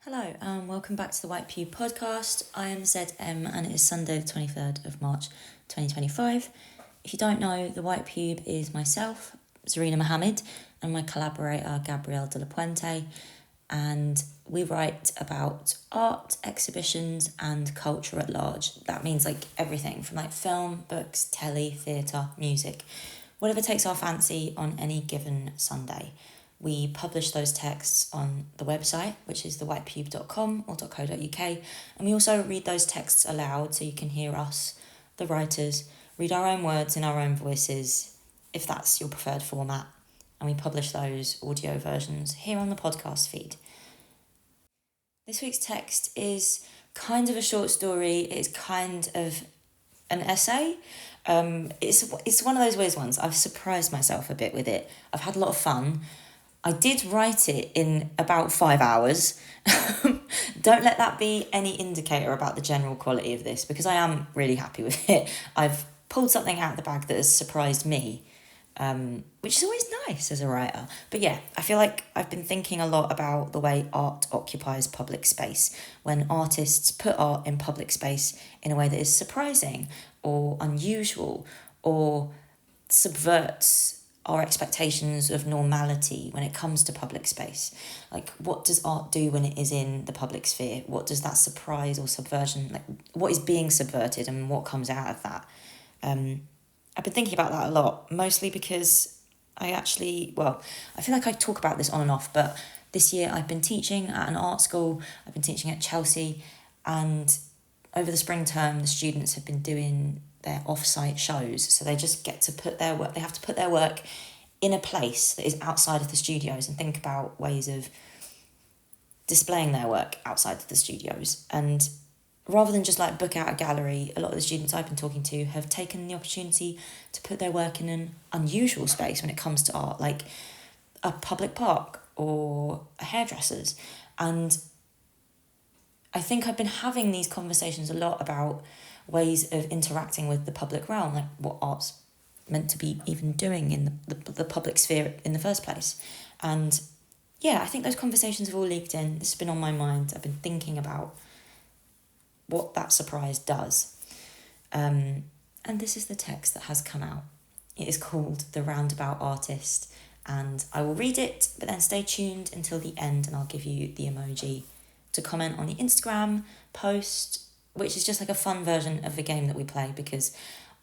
Hello, and welcome back to the White Pew podcast. I am ZM, and it is Sunday, the 23rd of March 2025. If you don't know, the White Pew is myself, Zarina Mohammed, and my collaborator, Gabrielle de la Puente, and we write about art, exhibitions, and culture at large. That means everything from film, books, telly, theatre, music, whatever takes our fancy on any given Sunday. We publish those texts on the website, which is thewhitepube.com or .co.uk, and we also read those texts aloud so you can hear us, the writers, read our own words in our own voices, if that's your preferred format, and we publish those audio versions here on the podcast feed. This week's text is kind of a short story. It's kind of an essay. It's one of those weird ones. I've surprised myself a bit with it. I've had a lot of fun. I did write it in about 5 hours. Don't let that be any indicator about the general quality of this, because I am really happy with it. I've pulled something out of the bag that has surprised me, which is always nice as a writer. But yeah, I feel like I've been thinking a lot about the way art occupies public space, when artists put art in public space in a way that is surprising or unusual or subverts our expectations of normality when it comes to public space. What does art do when it is in the public sphere? What does that surprise or subversion, what is being subverted and what comes out of that? I've been thinking about that a lot, mostly because I feel like I talk about this on and off, but this year I've been teaching at an art school. I've been teaching at Chelsea, and over the spring term, the students have been doing their off-site shows, so they just get to put their work, they have to put their work in a place that is outside of the studios and think about ways of displaying their work outside of the studios. And rather than just book out a gallery, a lot of the students I've been talking to have taken the opportunity to put their work in an unusual space when it comes to art, like a public park or a hairdresser's. And I think I've been having these conversations a lot about ways of interacting with the public realm, like what art's meant to be even doing in the public sphere in the first place. And yeah, I think those conversations have all leaked in. This has been on my mind. I've been thinking about what that surprise does. And this is the text that has come out. It is called The Roundabout Artist, and I will read it, but then stay tuned until the end and I'll give you the emoji to comment on the Instagram post, which is just a fun version of the game that we play, because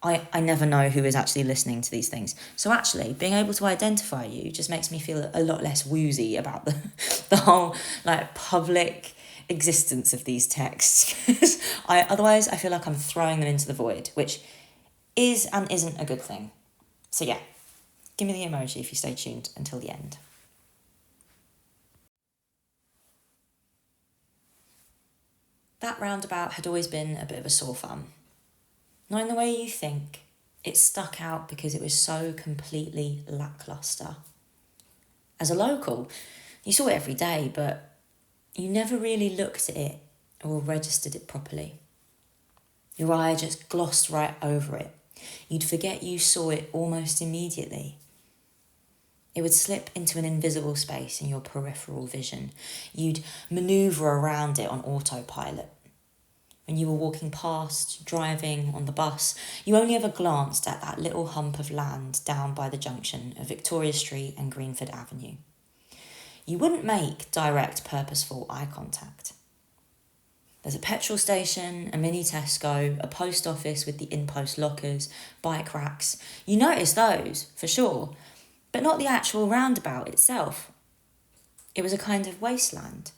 I never know who is actually listening to these things. So actually, being able to identify you just makes me feel a lot less woozy about the whole public existence of these texts. Otherwise I feel like I'm throwing them into the void, which is and isn't a good thing. So yeah, give me the emoji if you stay tuned until the end. That roundabout had always been a bit of a sore thumb. Not in the way you think. It stuck out because it was so completely lacklustre. As a local, you saw it every day, but you never really looked at it or registered it properly. Your eye just glossed right over it. You'd forget you saw it almost immediately. It would slip into an invisible space in your peripheral vision. You'd manoeuvre around it on autopilot. When you were walking past, driving, on the bus, you only ever glanced at that little hump of land down by the junction of Victoria Street and Greenford Avenue. You wouldn't make direct, purposeful eye contact. There's a petrol station, a mini Tesco, a post office with the in-post lockers, bike racks. You notice those, for sure, but not the actual roundabout itself. It was a kind of wasteland,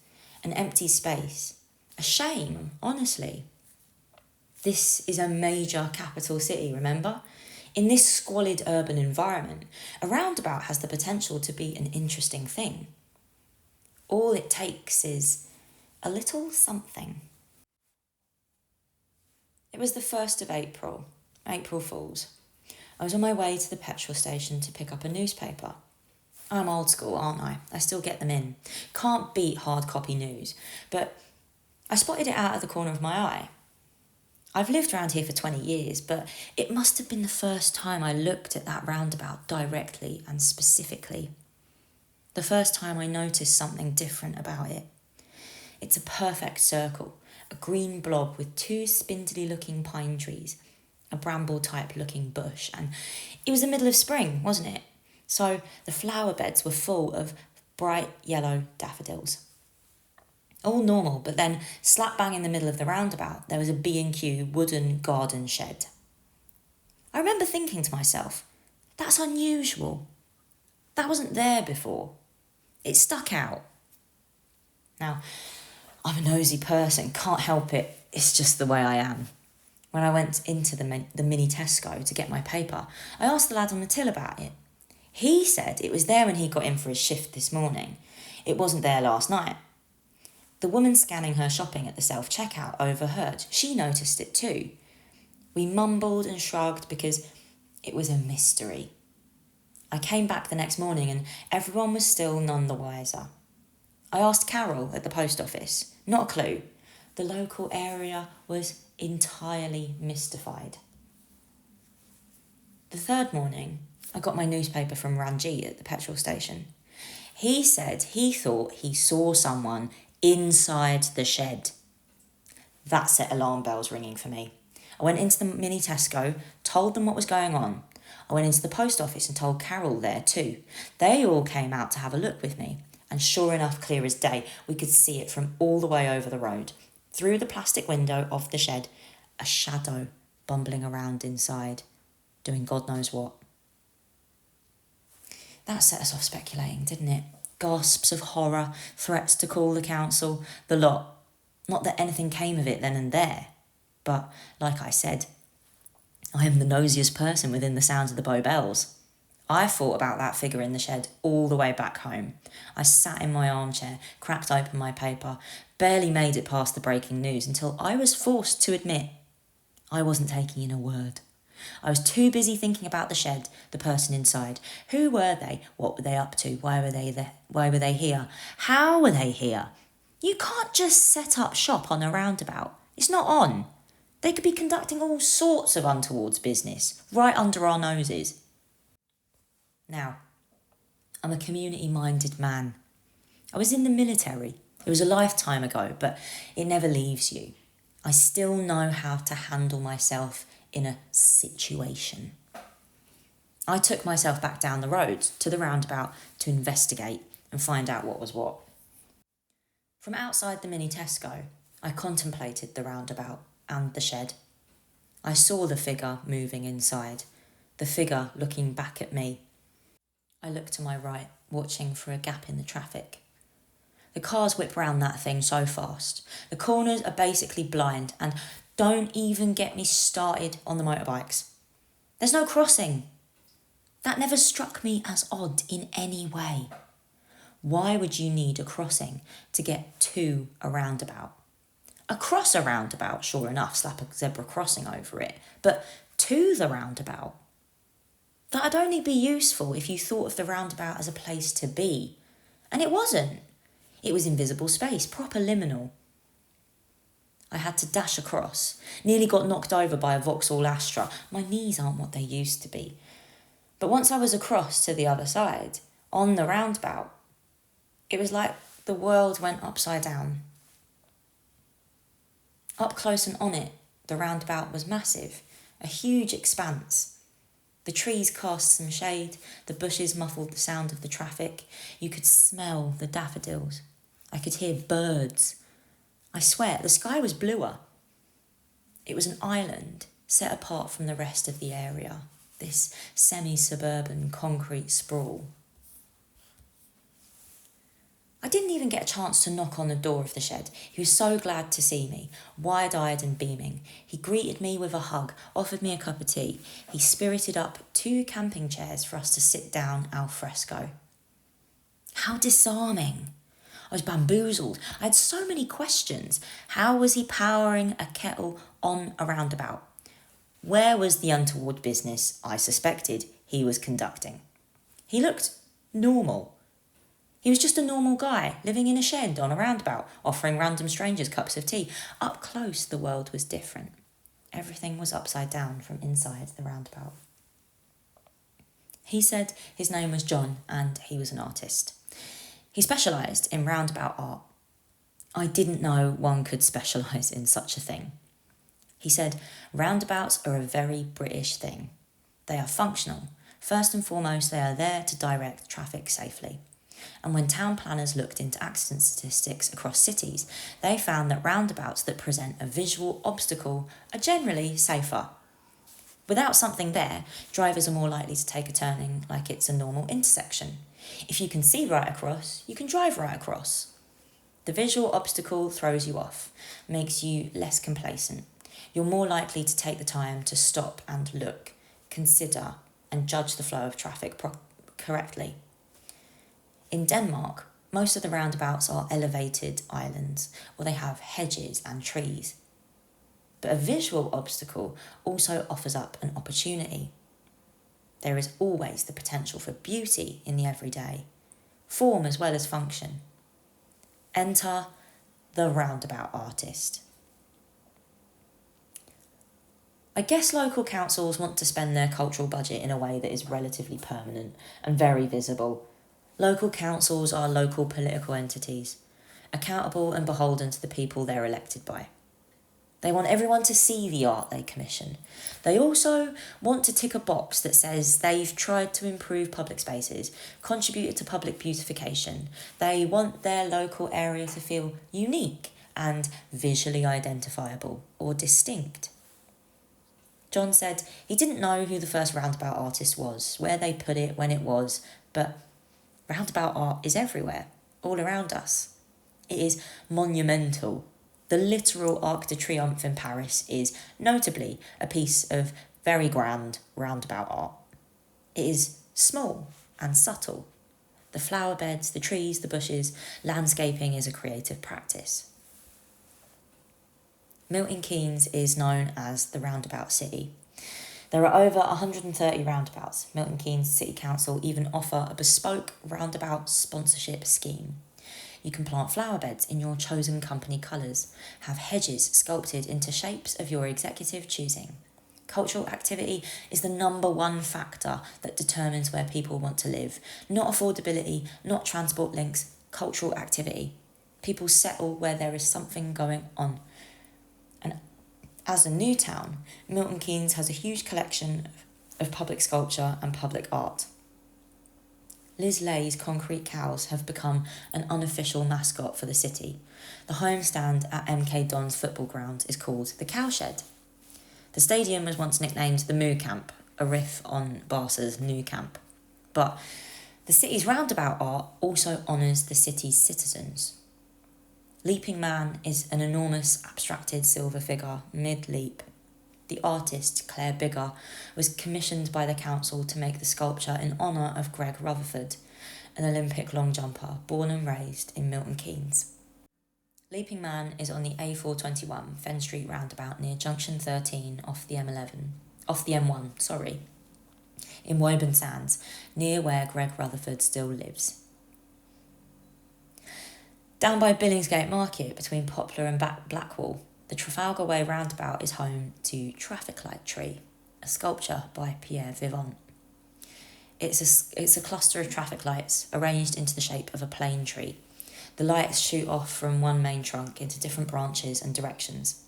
an empty space. A shame, honestly. This is a major capital city, remember? In this squalid urban environment, a roundabout has the potential to be an interesting thing. All it takes is a little something. It was the 1st of April, April Fool's. I was on my way to the petrol station to pick up a newspaper. I'm old school, aren't I? I still get them in. Can't beat hard copy news, but I spotted it out of the corner of my eye. I've lived around here for 20 years, but it must have been the first time I looked at that roundabout directly and specifically. The first time I noticed something different about it. It's a perfect circle, a green blob with two spindly-looking pine trees, a bramble-type looking bush, and it was the middle of spring, wasn't it? So the flower beds were full of bright yellow daffodils. All normal, but then slap bang in the middle of the roundabout, there was a B&Q wooden garden shed. I remember thinking to myself, that's unusual. That wasn't there before. It stuck out. Now, I'm a nosy person, can't help it, it's just the way I am. When I went into the mini Tesco to get my paper, I asked the lad on the till about it. He said it was there when he got in for his shift this morning. It wasn't there last night. The woman scanning her shopping at the self-checkout overheard. She noticed it too. We mumbled and shrugged because it was a mystery. I came back the next morning and everyone was still none the wiser. I asked Carol at the post office. Not a clue. The local area was entirely mystified. The third morning, I got my newspaper from Ranji at the petrol station. He said he thought he saw someone inside the shed. That set alarm bells ringing for me. I went into the mini Tesco, told them what was going on. I went into the post office and told Carol there too. They all came out to have a look with me. And sure enough, clear as day, we could see it from all the way over the road. Through the plastic window of the shed, a shadow bumbling around inside, doing God knows what. That set us off speculating, didn't it? Gasps of horror, threats to call the council, the lot. Not that anything came of it then and there. But, like I said, I am the nosiest person within the sounds of the Bow Bells. I thought about that figure in the shed all the way back home. I sat in my armchair, cracked open my paper, barely made it past the breaking news until I was forced to admit I wasn't taking in a word. I was too busy thinking about the shed, the person inside. Who were they? What were they up to? Why were they there? Why were they here? How were they here? You can't just set up shop on a roundabout. It's not on. They could be conducting all sorts of untoward business right under our noses. Now, I'm a community-minded man. I was in the military. It was a lifetime ago, but it never leaves you. I still know how to handle myself in a situation. I took myself back down the road to the roundabout to investigate and find out what was what. From outside the mini Tesco, I contemplated the roundabout and the shed. I saw the figure moving inside, the figure looking back at me. I looked to my right, watching for a gap in the traffic. The cars whip round that thing so fast. The corners are basically blind, and don't even get me started on the motorbikes. There's no crossing. That never struck me as odd in any way. Why would you need a crossing to get to a roundabout? Across a roundabout, sure enough, slap a zebra crossing over it, but to the roundabout? That'd only be useful if you thought of the roundabout as a place to be. And it wasn't. It was invisible space, proper liminal. I had to dash across. Nearly got knocked over by a Vauxhall Astra. My knees aren't what they used to be. But once I was across to the other side, on the roundabout, it was like the world went upside down. Up close and on it, the roundabout was massive, a huge expanse. The trees cast some shade, the bushes muffled the sound of the traffic. You could smell the daffodils. I could hear birds. I swear, the sky was bluer. It was an island set apart from the rest of the area, this semi-suburban concrete sprawl. I didn't even get a chance to knock on the door of the shed. He was so glad to see me, wide-eyed and beaming. He greeted me with a hug, offered me a cup of tea. He spirited up 2 camping chairs for us to sit down al fresco. How disarming. I was bamboozled. I had so many questions. How was he powering a kettle on a roundabout? Where was the untoward business I suspected he was conducting? He looked normal. He was just a normal guy, living in a shed on a roundabout, offering random strangers cups of tea. Up close, the world was different. Everything was upside down from inside the roundabout. He said his name was John and he was an artist. He specialised in roundabout art. I didn't know one could specialise in such a thing. He said, roundabouts are a very British thing. They are functional. First and foremost, they are there to direct traffic safely. And when town planners looked into accident statistics across cities, they found that roundabouts that present a visual obstacle are generally safer. Without something there, drivers are more likely to take a turning like it's a normal intersection. If you can see right across, you can drive right across. The visual obstacle throws you off, makes you less complacent. You're more likely to take the time to stop and look, consider, and judge the flow of traffic correctly. In Denmark, most of the roundabouts are elevated islands, or they have hedges and trees. But a visual obstacle also offers up an opportunity. There is always the potential for beauty in the everyday, form as well as function. Enter the Roundabout Artist. I guess local councils want to spend their cultural budget in a way that is relatively permanent and very visible. Local councils are local political entities, accountable and beholden to the people they're elected by. They want everyone to see the art they commission. They also want to tick a box that says they've tried to improve public spaces, contributed to public beautification. They want their local area to feel unique and visually identifiable or distinct. John said he didn't know who the first roundabout artist was, where they put it, when it was, but roundabout art is everywhere, all around us. It is monumental. The literal Arc de Triomphe in Paris is notably a piece of very grand roundabout art. It is small and subtle. The flower beds, the trees, the bushes, landscaping is a creative practice. Milton Keynes is known as the Roundabout City. There are over 130 roundabouts. Milton Keynes City Council even offer a bespoke roundabout sponsorship scheme. You can plant flower beds in your chosen company colours, have hedges sculpted into shapes of your executive choosing. Cultural activity is the number one factor that determines where people want to live. Not affordability, not transport links, cultural activity. People settle where there is something going on. And as a new town, Milton Keynes has a huge collection of public sculpture and public art. Liz Lay's concrete cows have become an unofficial mascot for the city. The homestand at MK Dons football ground is called the Cowshed. The stadium was once nicknamed the Moo Camp, a riff on Barca's Nou Camp. But the city's roundabout art also honours the city's citizens. Leaping Man is an enormous abstracted silver figure mid-leap. The artist, Claire Bigger, was commissioned by the council to make the sculpture in honour of Greg Rutherford, an Olympic long jumper born and raised in Milton Keynes. Leaping Man is on the A421 Fen Street roundabout near Junction 13 off the M1, in Woburn Sands, near where Greg Rutherford still lives. Down by Billingsgate Market, between Poplar and Blackwall, the Trafalgar Way roundabout is home to Traffic Light Tree, a sculpture by Pierre Vivant. It's a cluster of traffic lights arranged into the shape of a plane tree. The lights shoot off from one main trunk into different branches and directions.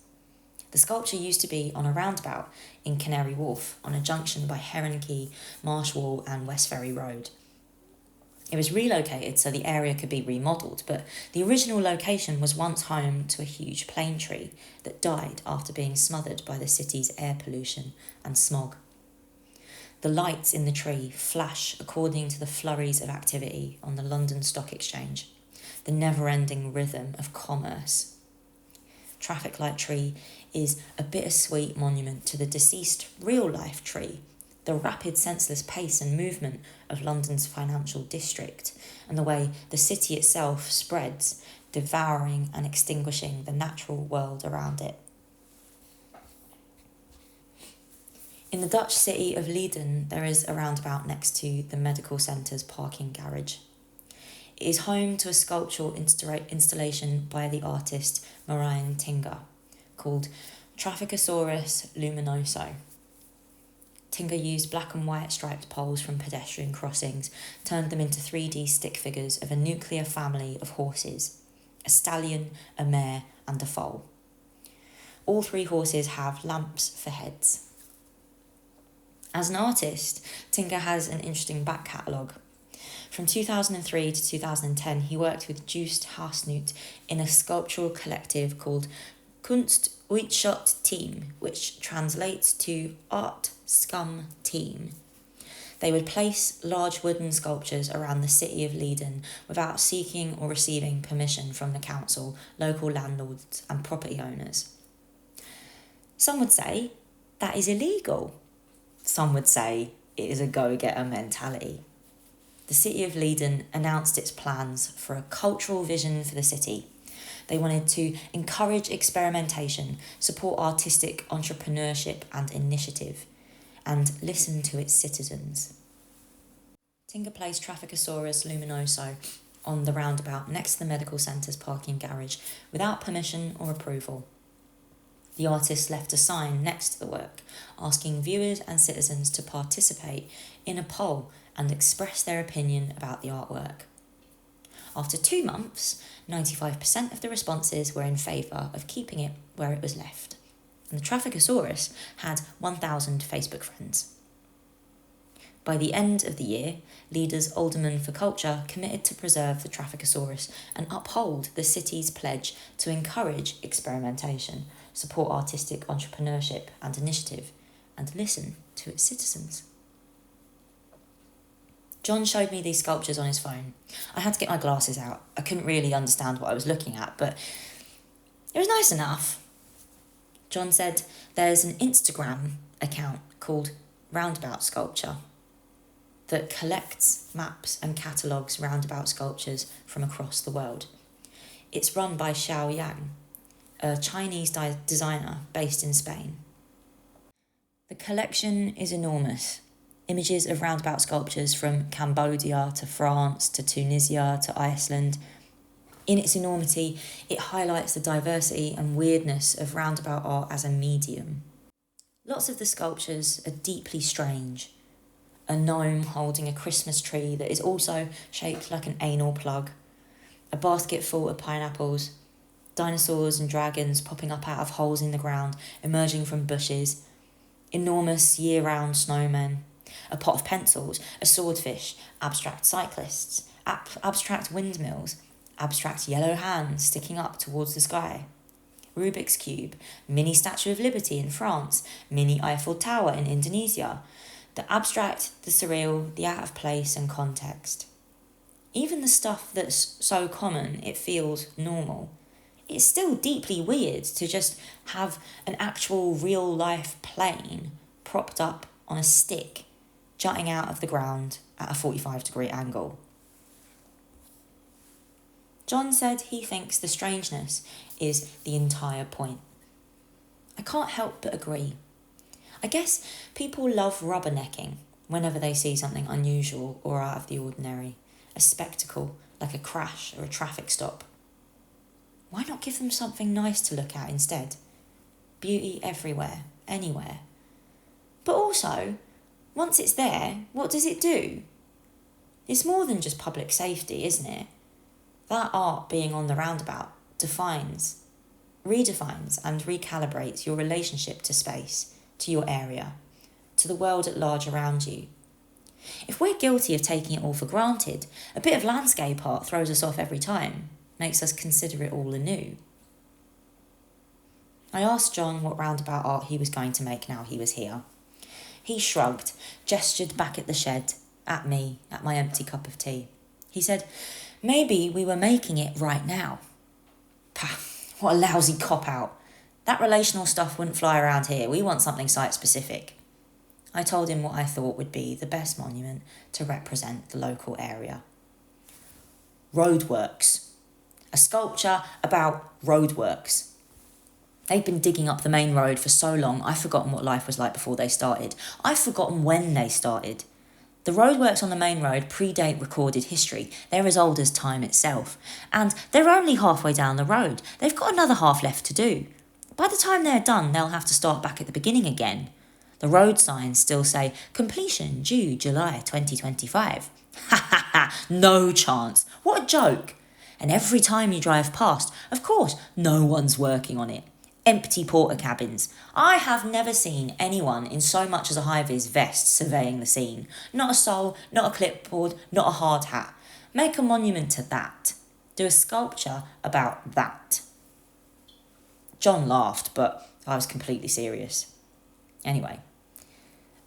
The sculpture used to be on a roundabout in Canary Wharf, on a junction by Heron Quay, Marsh Wall and West Ferry Road. It was relocated so the area could be remodelled, but the original location was once home to a huge plane tree that died after being smothered by the city's air pollution and smog. The lights in the tree flash according to the flurries of activity on the London Stock Exchange, the never-ending rhythm of commerce. Traffic Light Tree is a bittersweet monument to the deceased real-life tree, the rapid, senseless pace and movement of London's financial district, and the way the city itself spreads, devouring and extinguishing the natural world around it. In the Dutch city of Leiden, there is a roundabout next to the medical centre's parking garage. It is home to a sculptural installation by the artist Marijn Tinga, called Trafficosaurus Luminoso. Tinga used black and white striped poles from pedestrian crossings, turned them into 3D stick figures of a nuclear family of horses. a stallion, a mare, and a foal. All 3 horses have lamps for heads. As an artist, Tinker has an interesting back catalogue. From 2003 to 2010, he worked with Joost Haasnoot in a sculptural collective called Kunst Uitschot Team, which translates to Art Scum Team. They would place large wooden sculptures around the city of Leiden without seeking or receiving permission from the council, local landlords and property owners. Some would say that is illegal. Some would say it is a go-getter mentality. The city of Leiden announced its plans for a cultural vision for the city. They wanted to encourage experimentation, support artistic entrepreneurship and initiative, and listen to its citizens. Tinker placed Trafficosaurus luminoso on the roundabout next to the medical centre's parking garage without permission or approval. The artist left a sign next to the work, asking viewers and citizens to participate in a poll and express their opinion about the artwork. After 2 months, 95% of the responses were in favour of keeping it where it was left, and the Trafficosaurus had 1,000 Facebook friends. By the end of the year, leaders Alderman for Culture committed to preserve the Trafficosaurus and uphold the city's pledge to encourage experimentation, support artistic entrepreneurship and initiative, and listen to its citizens. John showed me these sculptures on his phone. I had to get my glasses out. I couldn't really understand what I was looking at, but it was nice enough. John said there's an Instagram account called Roundabout Sculpture that collects, maps and catalogues roundabout sculptures from across the world. It's run by Xiao Yang, a Chinese designer based in Spain. The collection is enormous. Images of roundabout sculptures from Cambodia to France to Tunisia to Iceland. In its enormity, it highlights the diversity and weirdness of roundabout art as a medium. Lots of the sculptures are deeply strange. A gnome holding a Christmas tree that is also shaped like an anal plug. A basket full of pineapples. Dinosaurs and dragons popping up out of holes in the ground, emerging from bushes. Enormous year-round snowmen. A pot of pencils, a swordfish, abstract cyclists, abstract windmills, abstract yellow hands sticking up towards the sky. Rubik's Cube, mini Statue of Liberty in France, mini Eiffel Tower in Indonesia. The abstract, the surreal, the out of place and context. Even the stuff that's so common it feels normal. It's still deeply weird to just have an actual real-life plane propped up on a stick, jutting out of the ground at a 45-degree angle. John said he thinks the strangeness is the entire point. I can't help but agree. I guess people love rubbernecking whenever they see something unusual or out of the ordinary, a spectacle like a crash or a traffic stop. Why not give them something nice to look at instead? Beauty everywhere, anywhere. But also, once it's there, what does it do? It's more than just public safety, isn't it? That art being on the roundabout redefines and recalibrates your relationship to space, to your area, to the world at large around you. If we're guilty of taking it all for granted, a bit of landscape art throws us off every time, makes us consider it all anew. I asked John what roundabout art he was going to make now he was here. He shrugged, gestured back at the shed, at me, at my empty cup of tea. He said, maybe we were making it right now. Pah, what a lousy cop-out. That relational stuff wouldn't fly around here. We want something site-specific. I told him what I thought would be the best monument to represent the local area. Roadworks. A sculpture about roadworks. They've been digging up the main road for so long, I've forgotten what life was like before they started. I've forgotten when they started. The roadworks on the main road predate recorded history. They're as old as time itself. And they're only halfway down the road. They've got another half left to do. By the time they're done, they'll have to start back at the beginning again. The road signs still say, completion due July 2025. Ha ha ha, no chance. What a joke. And every time you drive past, of course, no one's working on it. Empty porter cabins. I have never seen anyone in so much as a high-vis vest surveying the scene. Not a soul, not a clipboard, not a hard hat. Make a monument to that. Do a sculpture about that. John laughed, but I was completely serious. Anyway,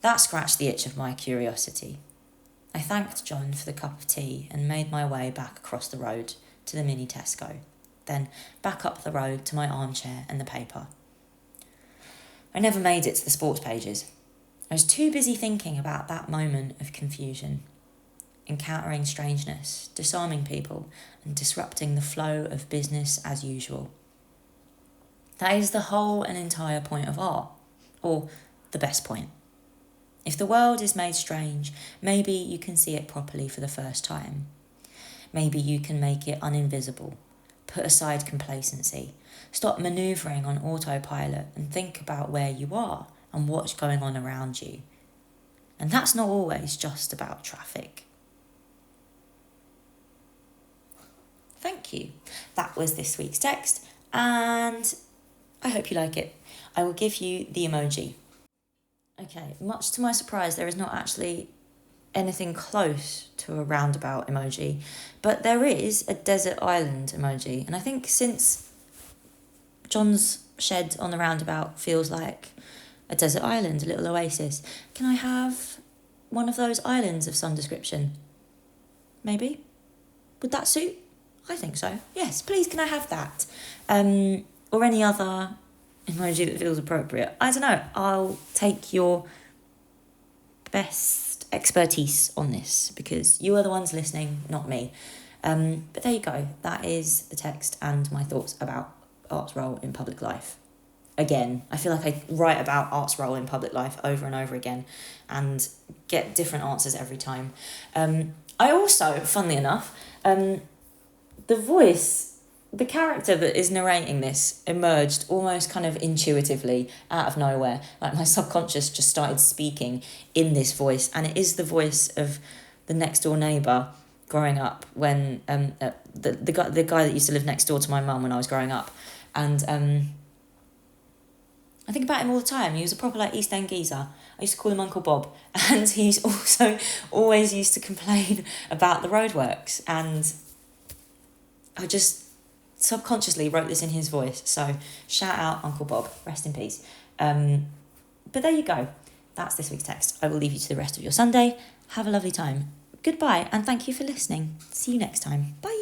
that scratched the itch of my curiosity. I thanked John for the cup of tea and made my way back across the road to the mini Tesco, then back up the road to my armchair and the paper. I never made it to the sports pages. I was too busy thinking about that moment of confusion, encountering strangeness, disarming people, and disrupting the flow of business as usual. That is the whole and entire point of art, or the best point. If the world is made strange, maybe you can see it properly for the first time. Maybe you can make it uninvisible, put aside complacency, stop manoeuvring on autopilot and think about where you are and what's going on around you. And that's not always just about traffic. Thank you. That was this week's text, and I hope you like it. I will give you the emoji. Okay, much to my surprise, there is not actually anything close to a roundabout emoji, but there is a desert island emoji. And I think since John's shed on the roundabout feels like a desert island, a little oasis, can I have one of those islands of some description? Maybe? Would that suit? I think so. Yes, please, can I have that? Or any other emoji that feels appropriate. I don't know. I'll take your best expertise on this because you are the ones listening, not me. But there you go. That is the text and my thoughts about art's role in public life. Again, I feel like I write about art's role in public life over and over again and get different answers every time. I also, funnily enough, the character that is narrating this emerged almost kind of intuitively out of nowhere. Like my subconscious just started speaking in this voice, and it is the voice of the next door neighbour growing up when the guy that used to live next door to my mum when I was growing up. And I think about him all the time. He was a proper like East End geezer. I used to call him Uncle Bob, and he's also always used to complain about the roadworks, and I just subconsciously wrote this in his voice. So shout out Uncle Bob, rest in peace. But there you go. That's this week's text. I will leave you to the rest of your Sunday. Have a lovely time. Goodbye, and thank you for listening. See you next time. Bye.